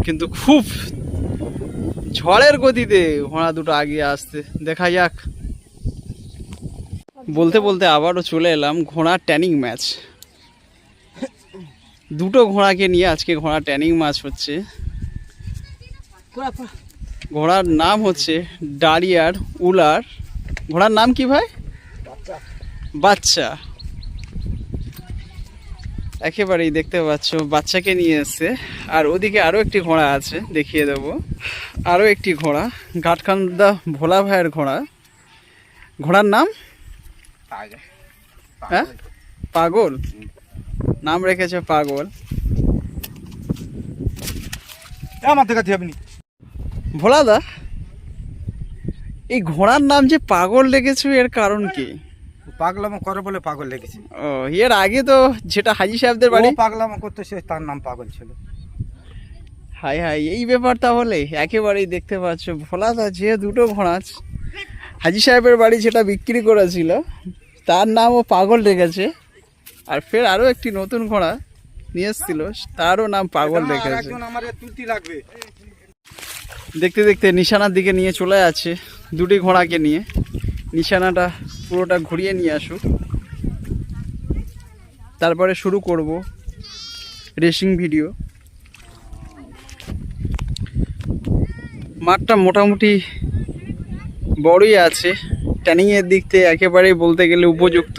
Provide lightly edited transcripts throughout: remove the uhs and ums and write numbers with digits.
কিন্তু খুব ঝড়ের গতিতে ঘোড়া দুটো আগিয়ে আসতে। দেখা যাক। বলতে বলতে আবারও চলে এলাম ঘোড়া ট্যানিং ম্যাচ। দুটো ঘোড়াকে নিয়ে আজকে ঘোড়া ট্যানিং ম্যাচ হচ্ছে। ঘোড়ার নাম হচ্ছে ডারিয়ার উলার। ঘোড়ার নাম কি ভাই? বাচ্চা। একেবারেই দেখতে পাচ্ছ বাচ্চাকে নিয়ে এসছে। আর ওদিকে আরো একটি ঘোড়া আছে, দেখিয়ে দেব। আরো একটি ঘোড়া, ঘাটকান্দা ভোলা ভাইয়ের ঘোড়া। ঘোড়ার নাম হ্যাঁ পাগল, নাম রেখেছে পাগল। ভোলাদা, এই ঘোড়ার নাম যে পাগল রেখেছো এর কারণ কি? পাগলামো করে বলে পাগল লেগেছে। ও, এর আগে তো যেটা হাজি সাহেবদের বাড়ি পাগলামো করতে, সে তার নাম পাগল ছিল। হাই হাই, এই ব্যাপার তাহলে। একেবারেই দেখতে পাচ্ছ ভোলাদা যে দুটো ঘোড়া হাজি সাহেবের বাড়ি যেটা বিক্রি করেছিল তার নামও পাগল রেখেছে। আর ফের আরো একটি নতুন ঘোড়া নিয়ে এসেছিল, তারও নাম পাগল রেখেছে। দেখতে দেখতে নিশানার দিকে নিয়ে চলে যাচ্ছে দুটি ঘোড়াকে নিয়ে। নিশানাটা পুরোটা ঘুরিয়ে নিয়ে আসুক, তারপরে শুরু করব রেসিং ভিডিও। মাঠটা মোটামুটি বড়ই আছে, ট্যানিংয়ের দিক থেকে একেবারেই বলতে গেলে উপযুক্ত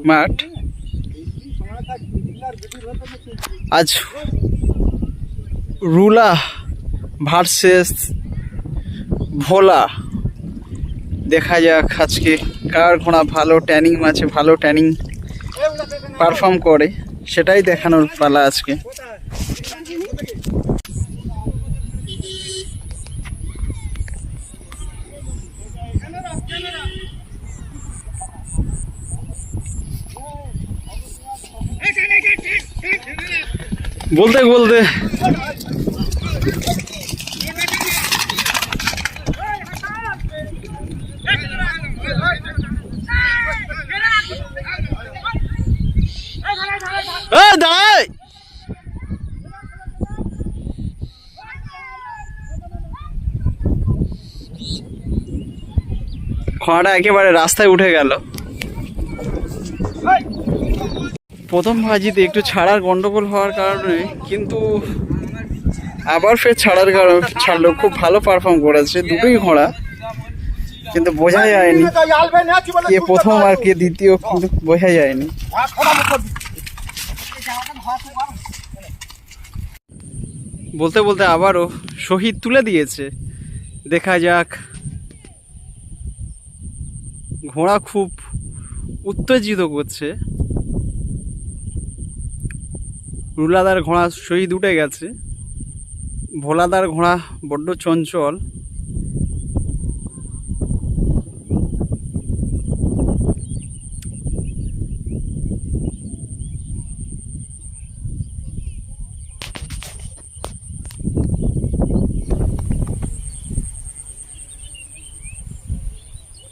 মাঠ। আজ রুলা ভার্সেস ভোলা। দেখা যাক আজকে কার ঘোড়া ভালো ট্যানিং ম্যাচে ভালো ট্যানিং পারফর্ম করে, সেটাই দেখানোর পালা আজকে। বলতে বলতে দাঁড়াই, খোঁড়াটা একেবারে রাস্তায় উঠে গেল। প্রথম ভাজিতে একটু ছাড়ার গন্ডগোল হওয়ার কারণে কিন্তু আবার ফের ছাড়লো। খুব ভালো পারফর্ম করেছে দুটোই ঘোড়া, কিন্তু বোঝা যায়নি কে প্রথম আর কে দ্বিতীয়, কিন্তু বোঝা যায়নি। বলতে বলতে আবারও শহীদ তুলে দিয়েছে। দেখা যাক। ঘোড়া খুব উত্তেজিত করছে। রুলাদার ঘোড়া শহীদ উঠে গেছে। ভোলাদার ঘোড়া বড্ড চঞ্চল।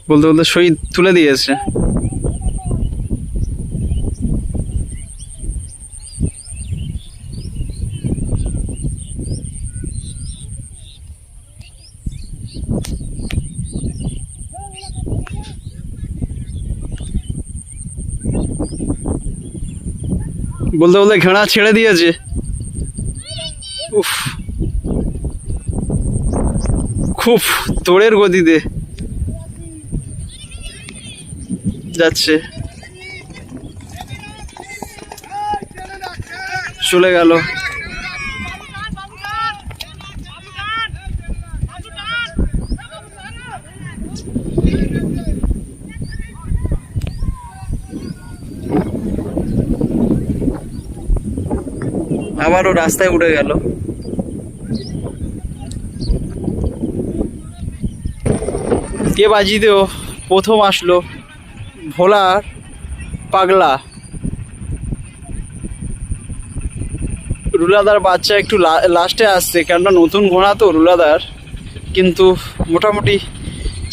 বলতে বলতে শহীদ তুলে দিয়েছে। বলতে বলতে ঘোড়া ছেড়ে দিয়েছে। উফ, খুব তোড়ের গতিতে যাচ্ছে। চলে গেল। আবারও রাস্তায় উঠে গেল। কে বাজিতেও প্রথম আসলো ভোলার পাগলা। রুলাদার বাচ্চা একটু লাস্টে আসছে, কেননা নতুন ঘোড়া তো রুলাদার। কিন্তু মোটামুটি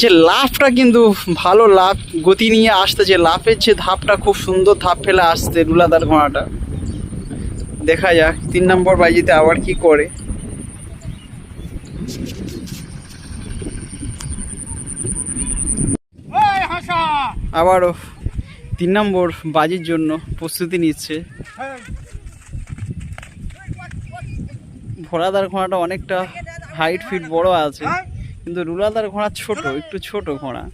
যে লাফটা কিন্তু ভালো লাফ, গতি নিয়ে আসতে, যে লাফের যে ধাপটা খুব সুন্দর ধাপ ফেলে আসছে রুলাদার ঘোড়াটা। দেখা যাক 3 নম্বর বাজিতে আবার কি করে। আবারও 3 নম্বর বাজির জন্য প্রস্তুতি নিচ্ছে। ভোলাদার ঘোড়াটা অনেকটা হাইট ফিট বড় আছে, কিন্তু রুলাদার ঘোড়া ছোট, একটু ছোট ঘোড়া।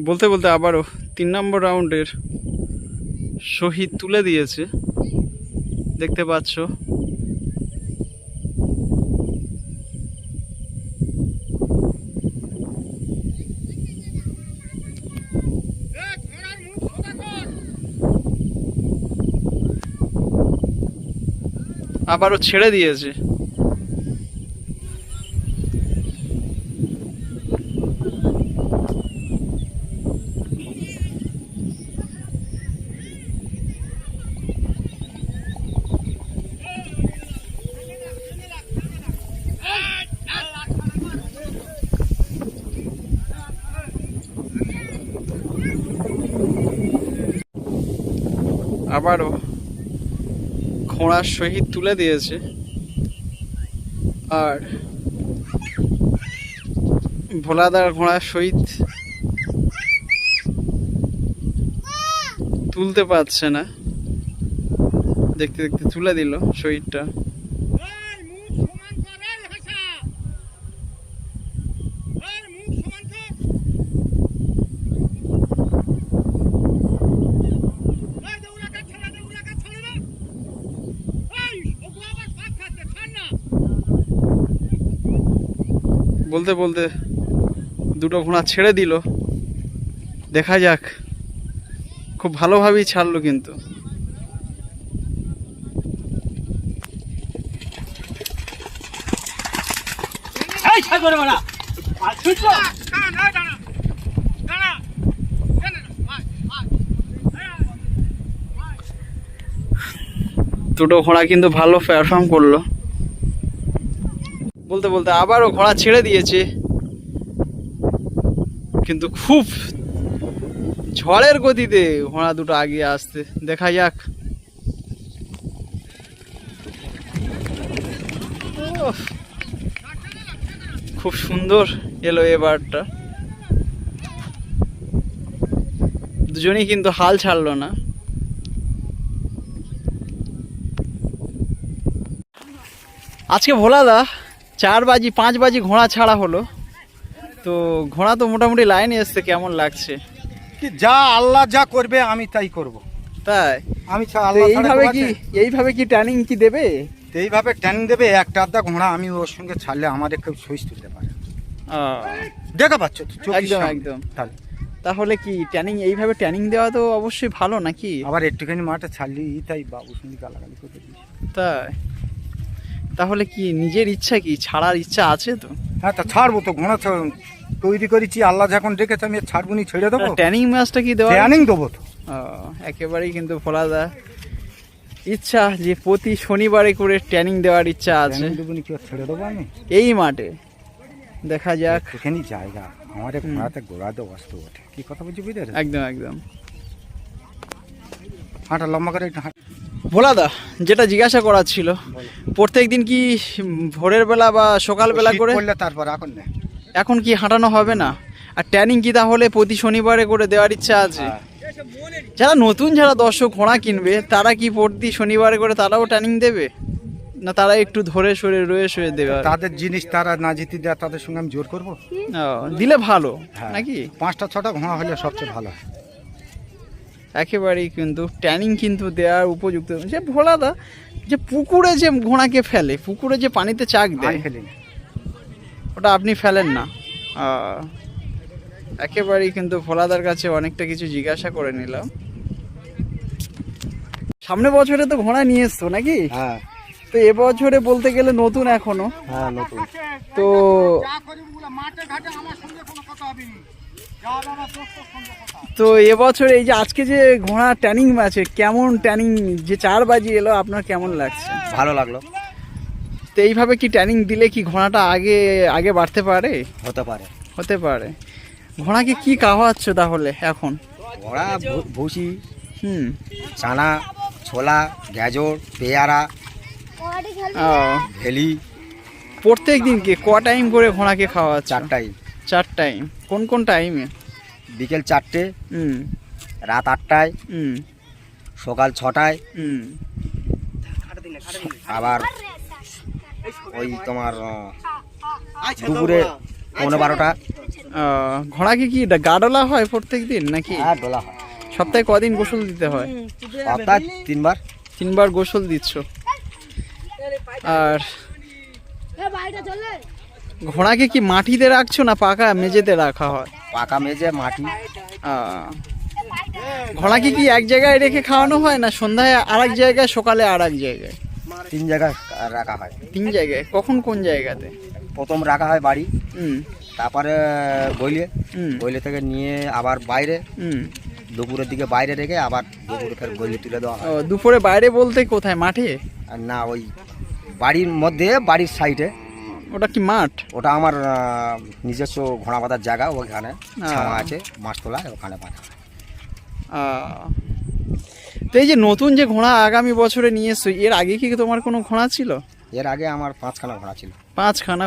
বলতে বলতে আবারও 3 নম্বর রাউন্ডের শহীদ তুলে দিয়েছে, দেখতে পাচ্ছ। আবারও ছেড়ে দিয়েছে। আবারও ঘোড়ার শহীদ তুলে দিয়েছে, আর ভোলাদার ঘোড়ার শহীদ তুলতে পারছে না, দেখতে দেখতে তুলে দিল শহীদটা। বলতে বলতে দুটো ঘোড়া ছেড়ে দিল, দেখা যাক। খুব ভালোভাবেই ছাড়লো কিন্তু। দুটো ঘোড়া কিন্তু ভালো পারফর্ম করলো। বলতে বলতে আবারও ঘোড়া ছেড়ে দিয়েছে, কিন্তু খুব ঝড়ের গতিতে ঘোড়া দুটো আগিয়ে আসতে, দেখা যাক। খুব সুন্দর এলো এবারটা, দুজনেই কিন্তু হাল ছাড়লো না। আজকে ভোলাদা 4 বাজি 5 বাজি ঘোড়া ছাড়া হলো, তো ঘোড়া তো মোটামুটি লাইনে এসছে, কেমন লাগছে? কি যা আল্লাহ যা করবে আমি তাই করব। তাই আমি এইভাবে কি ট্রেনিং কি দেবে? এইভাবে ট্রেনিং দেবে। একটা আধা ঘোড়া আমি ওর সঙ্গে ছাড়লে আমাদের কেউ সইস তুলতে পারে। দেখা পাচ্ছ তো? একদম একদম। তাহলে কি ট্রেনিং এইভাবে ট্রেনিং দেওয়া তো অবশ্যই ভালো নাকি? আবার একটুখানি মাঠে ছাড়লি তাই বাবু শুনি গালাগালি করে দিস। তাই তাহলে কি নিজের ইচ্ছা, কি ছাড়ার ইচ্ছা আছে তো? হ্যাঁ, তা ছাড়বো তো। ঘোড়া তৈরি করেছি, আল্লাহ যখন রেখেছে আমি ছাড়বো নি, ছেড়ে দেবো। ট্রেনিং ম্যাচটা কি দেওয়া? ট্রেনিং দেবো তো। একেবারেই কিন্তু ভোলাদা ইচ্ছা যে প্রতি শনিবারে করে ট্রেনিং দেওয়ার ইচ্ছা আছে। ছেড়ে দেবো আমি এই মাঠে, দেখা যাক। এখানেই জায়গা আমার ঘোড়াতে গোড়া দেওয়া আসতে ওঠে। কি কথা বলছি বুঝতে? একদম একদম। হাঁটা লম্বা করে একটু ভোলাদা, যেটা জিজ্ঞাসা করার ছিল, প্রত্যেক দিন কি ভোরের বেলা বা সকাল বেলা করে? তারপর এখন কি হাঁটানো হবে না? আর ট্রেনিং কি তাহলে প্রতি শনিবারে করে দেওয়ার ইচ্ছা আছে? যারা নতুন যারা দর্শক ঘোড়া কিনবে, তারা কি প্রতি শনিবারে করে তারাও ট্রেনিং দেবে, না তারা একটু ধরে সরে রয়ে সরে দেবে? তাদের জিনিস তারা না জিতে দেয়, তাদের সঙ্গে আমি জোর করবো? দিলে ভালো নাকি? 5টা 6টা ঘোড়া হলে সবচেয়ে ভালো। একেবারেই কিন্তু ট্রেনিং কিন্তু দেওয়ার উপযুক্ত। যে ভোলাদা যে পুকুরে যে ঘোড়াকে ফেলে, পুকুরে যে পানিতে চাক দেয়, ওটা আপনি ফেলেন না? একেবারেই কিন্তু ভোলাদার কাছে অনেকটা কিছু জিজ্ঞাসা করে নিলাম। সামনে বছরে তো ঘোড়া নিয়ে এসছো নাকি? হ্যাঁ। তো এবছরে বলতে গেলে নতুন এখনো। হ্যাঁ, নতুন। তো তো এবছর এই যে আজকে যে ঘোড়া ট্রেনিং ম্যাচে কেমন ট্রেনিং, যে 4 বাজি এলো, আপনার কেমন লাগছে? ভালো লাগলো। তো এইভাবে কি ট্রেনিং দিলে কি ঘোড়াটা আগে আগে বাড়তে পারে? হতে পারে। হতে পারে। ঘোড়াকে কি খাওয়াচ্ছ তাহলে এখন? ঘোড়া ভুসি, হুম। চানা, ছোলা, গাজর, পেয়ারা, ও, ভেলি। প্রত্যেক দিন কি ক টাইম করে ঘোড়াকে খাওয়াচ্ছ? 4 টাইম। 4 টাইম। কোন কোন টাইমে? বিকেল 4টে, হুম রাত 8টায়, হুম সকাল 6টায়, হুম। আবার ওই তোমার দুপুরে 11:30টা। ঘোড়াকে কি গাডলা হয় প্রত্যেক দিন নাকি? আর ডোলা হয় সপ্তাহে কদিন গোসল দিতে হয়? সপ্তাহে 3বার। 3বার গোসল দিচ্ছ। আর ঘোড়াকে কি মাটিতে রাখছো না পাকা মেঝেতে রাখা হয়? পাকা মেঝে, মাটি। ঘোড়াকে কি এক জায়গায় রেখে খাওয়ানো হয় না সন্ধ্যায় আর এক জায়গায়, সকালে আর এক জায়গায়? 3 জায়গায় রাখা হয়। 3 জায়গায়। কখন কোন জায়গাতে? প্রথম রাখা হয় বাড়ি, হুম তারপরে বইলে, হুম বইলে থেকে নিয়ে আবার বাইরে, হুম। দুপুরের দিকে বাইরে রেখে আবার দুপুরে ফের গলি তুলে দেওয়া হয়। ও, দুপুরে বাইরে বলতে কোথায়? মাঠে? আর না, ওই বাড়ির মধ্যে, বাড়ির সাইডে। ওটা কি মাঠ? ওটা আমার নিজস্ব ঘোড়া বাঁধার জায়গা, ওখানে ছাওয়া আছে, মাছ তোলা, ওখানে বাঁধা হয়। তো এই যে নতুন যে ঘোড়া আগামী বছরে নিয়ে এসছো, এর আগে কি তোমার কোনো ঘোড়া ছিল? এর আগে আমার 5খানা ঘোড়া ছিল। 5খানা